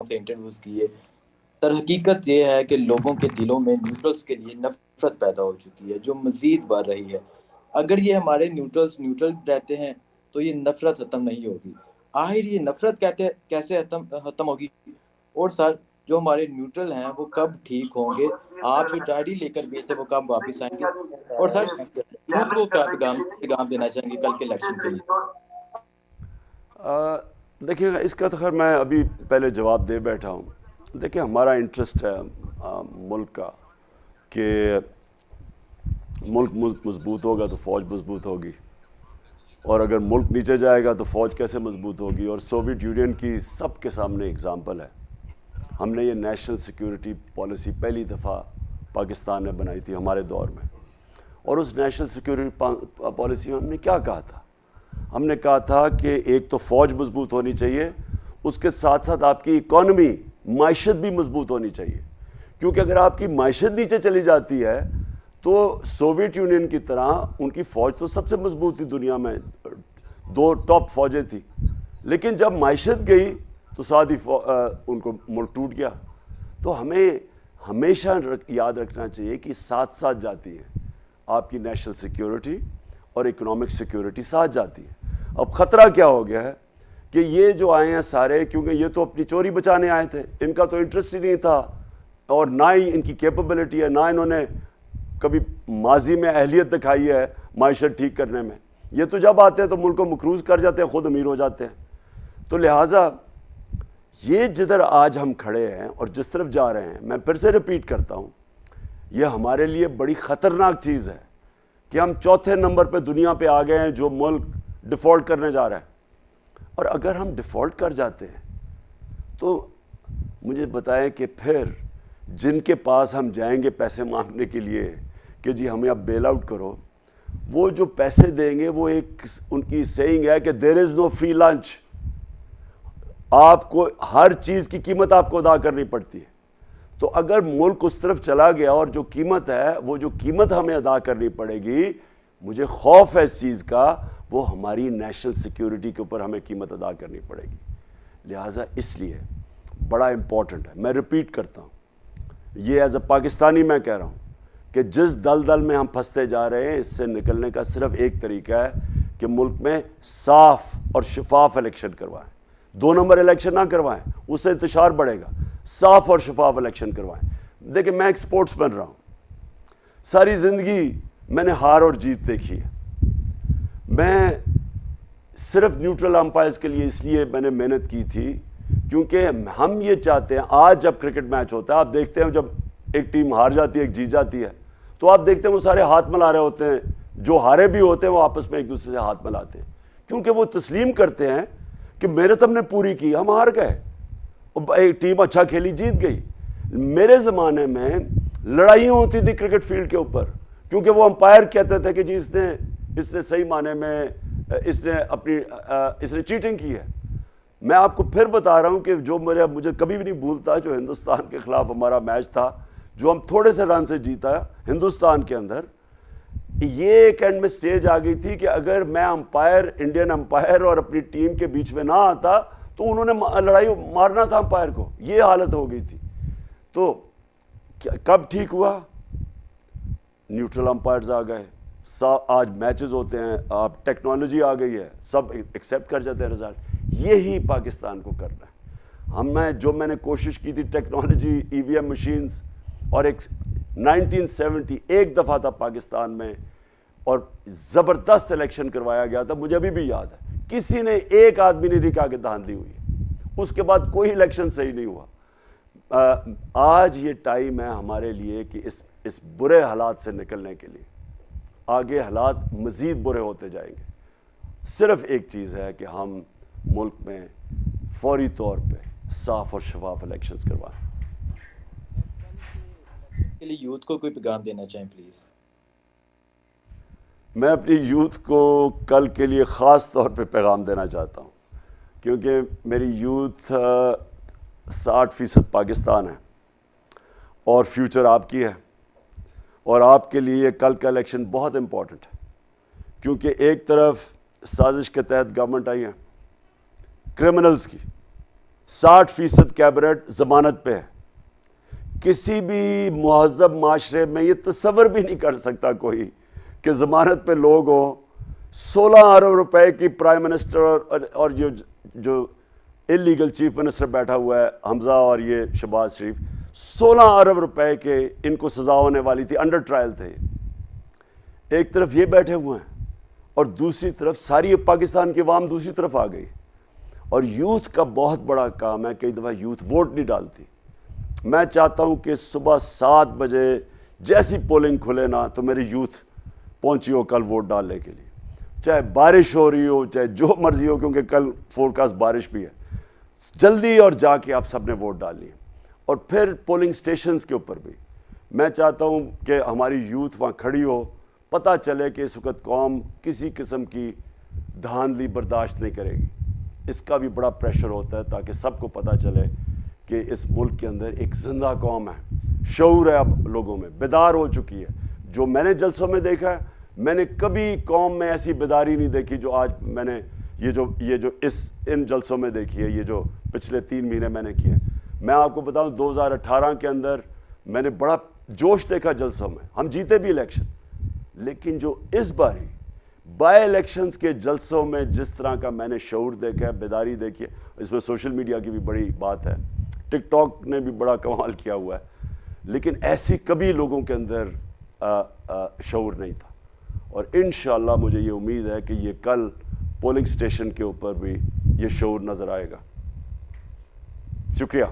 سے انٹرویوز کیے. سر حقیقت یہ ہے کہ لوگوں کے دلوں میں نیوٹرلز کے لیے نفرت پیدا ہو چکی ہے جو مزید بڑھ رہی ہے. اگر یہ ہمارے نیوٹرلز نیوٹرل رہتے ہیں تو یہ نفرت ختم نہیں ہوگی. آخر یہ نفرت کیسے ختم ہوگی؟ اور سر جو ہمارے نیوٹرل ہیں وہ کب ٹھیک ہوں گے؟ آپ جو ڈائری لے کر گئے تھے وہ کب واپس آئیں گے؟ اور سر یوتھ کو کیا پیغام دینا چاہیں گے کل کے الیکشن کے لیے؟ دیکھیے اس کا تو خیر میں ابھی پہلے جواب دے بیٹھا ہوں. دیکھیں ہمارا انٹرسٹ ہے ملک کا کہ ملک مضبوط ہوگا تو فوج مضبوط ہوگی, اور اگر ملک نیچے جائے گا تو فوج کیسے مضبوط ہوگی. اور سوویت یونین کی سب کے سامنے اگزامپل ہے. ہم نے یہ نیشنل سیکیورٹی پالیسی پہلی دفعہ پاکستان نے بنائی تھی ہمارے دور میں, اور اس نیشنل سیکیورٹی پالیسی میں ہم نے کیا کہا تھا؟ ہم نے کہا تھا کہ ایک تو فوج مضبوط ہونی چاہیے, اس کے ساتھ ساتھ آپ کی اکانومی معیشت بھی مضبوط ہونی چاہیے, کیونکہ اگر آپ کی معیشت نیچے چلی جاتی ہے تو سوویت یونین کی طرح ان کی فوج تو سب سے مضبوط تھی دنیا میں, 2 ٹاپ فوجیں تھیں, لیکن جب معیشت گئی تو ساتھ ہی ان کو ملک ٹوٹ گیا. تو ہمیں ہمیشہ یاد رکھنا چاہیے کہ ساتھ ساتھ جاتی ہے آپ کی نیشنل سیکیورٹی اور اکنامک سیکیورٹی ساتھ جاتی ہے. اب خطرہ کیا ہو گیا ہے کہ یہ جو آئے ہیں سارے, کیونکہ یہ تو اپنی چوری بچانے آئے تھے, ان کا تو انٹرسٹ ہی نہیں تھا اور نہ ہی ان کی کیپبلٹی ہے, نہ انہوں نے کبھی ماضی میں اہلیت دکھائی ہے معیشت ٹھیک کرنے میں. یہ تو جب آتے ہیں تو ملک کو مقروض کر جاتے ہیں, خود امیر ہو جاتے ہیں. تو لہٰذا یہ جدھر آج ہم کھڑے ہیں اور جس طرف جا رہے ہیں, میں پھر سے ریپیٹ کرتا ہوں, یہ ہمارے لیے بڑی خطرناک چیز ہے کہ ہم چوتھے نمبر پہ دنیا پہ آ گئے ہیں جو ملک ڈیفالٹ کرنے جا رہا ہے. اور اگر ہم ڈیفالٹ کر جاتے ہیں تو مجھے بتائیں کہ پھر جن کے پاس ہم جائیں گے پیسے مانگنے کے لیے کہ جی ہمیں اب بیل آؤٹ کرو, وہ جو پیسے دیں گے وہ ایک ان کی سیئنگ ہے کہ دیر از نو فری لنچ. آپ کو ہر چیز کی قیمت آپ کو ادا کرنی پڑتی ہے. تو اگر ملک اس طرف چلا گیا اور جو قیمت ہے وہ جو قیمت ہمیں ادا کرنی پڑے گی, مجھے خوف ہے اس چیز کا, وہ ہماری نیشنل سیکیورٹی کے اوپر ہمیں قیمت ادا کرنی پڑے گی. لہٰذا اس لیے بڑا امپورٹنٹ ہے, میں ریپیٹ کرتا ہوں, یہ ایز اے پاکستانی میں کہہ رہا ہوں کہ جس دلدل میں ہم پھنستے جا رہے ہیں اس سے نکلنے کا صرف ایک طریقہ ہے کہ ملک میں صاف اور شفاف الیکشن کروائیں. 2 نمبر الیکشن نہ کروائیں, اس سے انتشار بڑھے گا. صاف اور شفاف الیکشن کروائیں. دیکھیں میں ایک سپورٹس مین رہا ہوں, ساری زندگی میں نے ہار اور جیت دیکھی ہے. میں صرف نیوٹرل امپائرز کے لیے اس لیے میں نے محنت کی تھی کیونکہ ہم یہ چاہتے ہیں, آج جب کرکٹ میچ ہوتا ہے آپ دیکھتے ہیں جب ایک ٹیم ہار جاتی ہے ایک جیت جاتی ہے تو آپ دیکھتے ہیں وہ سارے ہاتھ ملا رہے ہوتے ہیں, جو ہارے بھی ہوتے ہیں وہ آپس میں ایک دوسرے سے ہاتھ ملاتے ہیں, کیونکہ وہ تسلیم کرتے ہیں کہ محنت ہم نے پوری کی, ہم ہار گئے, ایک ٹیم اچھا کھیلی جیت گئی. میرے زمانے میں لڑائیاں ہوتی تھی کرکٹ فیلڈ کے اوپر کیونکہ وہ امپائر کہتے تھے کہ جی اس نے صحیح معنی میں اس نے چیٹنگ کی ہے. میں آپ کو پھر بتا رہا ہوں کہ جو مجھے کبھی بھی نہیں بھولتا, جو ہندوستان کے خلاف ہمارا میچ تھا جو ہم تھوڑے سے رن سے جیتا ہندوستان کے اندر, یہ ایک اینڈ میں سٹیج آ گئی تھی کہ اگر میں انڈین امپائر اور اپنی ٹیم کے بیچ میں نہ آتا تو انہوں نے لڑائی مارنا تھا امپائر کو, یہ حالت ہو گئی تھی. تو کب ٹھیک ہوا؟ نیوٹرل امپائرز آ گئے, آج میچز ہوتے ہیں, آپ ٹیکنالوجی آ گئی ہے, سب ایکسیپٹ کر جاتے ہیں رزلٹ. یہی پاکستان کو کرنا ہے. میں نے کوشش کی تھی ٹیکنالوجی, ای وی ایم مشینز, اور 1970 ایک دفعہ تھا پاکستان میں اور زبردست الیکشن کروایا گیا تھا, مجھے ابھی بھی یاد ہے. کسی نے ایک آدمی نے نہیں کہا کہ دھاندلی ہوئی ہے, اس کے بعد کوئی الیکشن صحیح نہیں ہوا. آج یہ ٹائم ہے ہمارے لیے کہ اس برے حالات سے نکلنے کے لیے. آگے حالات مزید برے ہوتے جائیں گے. صرف ایک چیز ہے کہ ہم ملک میں فوری طور پہ صاف اور شفاف الیکشنز کروائیں. کے لیے یوتھ کو کوئی پیغام دینا چاہیں پلیز؟ میں اپنی یوتھ کو کل کے لیے خاص طور پہ پیغام دینا چاہتا ہوں کیونکہ میری یوتھ 60% پاکستان ہے اور فیوچر آپ کی ہے, اور آپ کے لیے کل کا الیکشن بہت امپورٹنٹ ہے کیونکہ ایک طرف سازش کے تحت گورنمنٹ آئی ہے کرمنلز کی, 60% کیبنٹ ضمانت پہ ہے. کسی بھی مہذب معاشرے میں یہ تصور بھی نہیں کر سکتا کوئی کہ ضمانت پہ لوگ ہوں. 16 ارب روپے کی پرائم منسٹر اور جو انلیگل چیف منسٹر بیٹھا ہوا ہے حمزہ اور یہ شہباز شریف, 16 ارب روپے کے ان کو سزا ہونے والی تھی, انڈر ٹرائل تھے. ایک طرف یہ بیٹھے ہوئے ہیں اور دوسری طرف ساری پاکستان کی عوام دوسری طرف آ گئی. اور یوتھ کا بہت بڑا کام ہے, کئی دفعہ یوتھ ووٹ نہیں ڈالتی. میں چاہتا ہوں کہ صبح 7 بجے جیسی پولنگ کھلے نا تو میری یوتھ پہنچی ہو کل ووٹ ڈالنے کے لیے, چاہے بارش ہو رہی ہو چاہے جو مرضی ہو, کیونکہ کل فورکاسٹ بارش بھی ہے. جلدی اور جا کے آپ سب نے ووٹ ڈالنی ہے. اور پھر پولنگ سٹیشنز کے اوپر بھی میں چاہتا ہوں کہ ہماری یوتھ وہاں کھڑی ہو, پتہ چلے کہ اس وقت قوم کسی قسم کی دھاندلی برداشت نہیں کرے گی. اس کا بھی بڑا پریشر ہوتا ہے تاکہ سب کو پتہ چلے کہ اس ملک کے اندر ایک زندہ قوم ہے, شعور ہے, اب لوگوں میں بیدار ہو چکی ہے. جو میں نے جلسوں میں دیکھا ہے, میں نے کبھی قوم میں ایسی بیداری نہیں دیکھی جو آج میں نے یہ جو ان جلسوں میں دیکھی ہے, یہ جو پچھلے 3 مہینے میں نے کیے. میں آپ کو بتاؤں 2018 کے اندر میں نے بڑا جوش دیکھا جلسوں میں, ہم جیتے بھی الیکشن, لیکن جو اس باری بائی الیکشنز کے جلسوں میں جس طرح کا میں نے شعور دیکھا ہے, بیداری دیکھی ہے, اس میں سوشل میڈیا کی بھی بڑی بات ہے, ٹک ٹاک نے بھی بڑا کمال کیا ہوا ہے, لیکن ایسی کبھی لوگوں کے اندر شعور نہیں تھا. اور انشاءاللہ مجھے یہ امید ہے کہ یہ کل پولنگ سٹیشن کے اوپر بھی یہ شعور نظر آئے گا. شکریہ.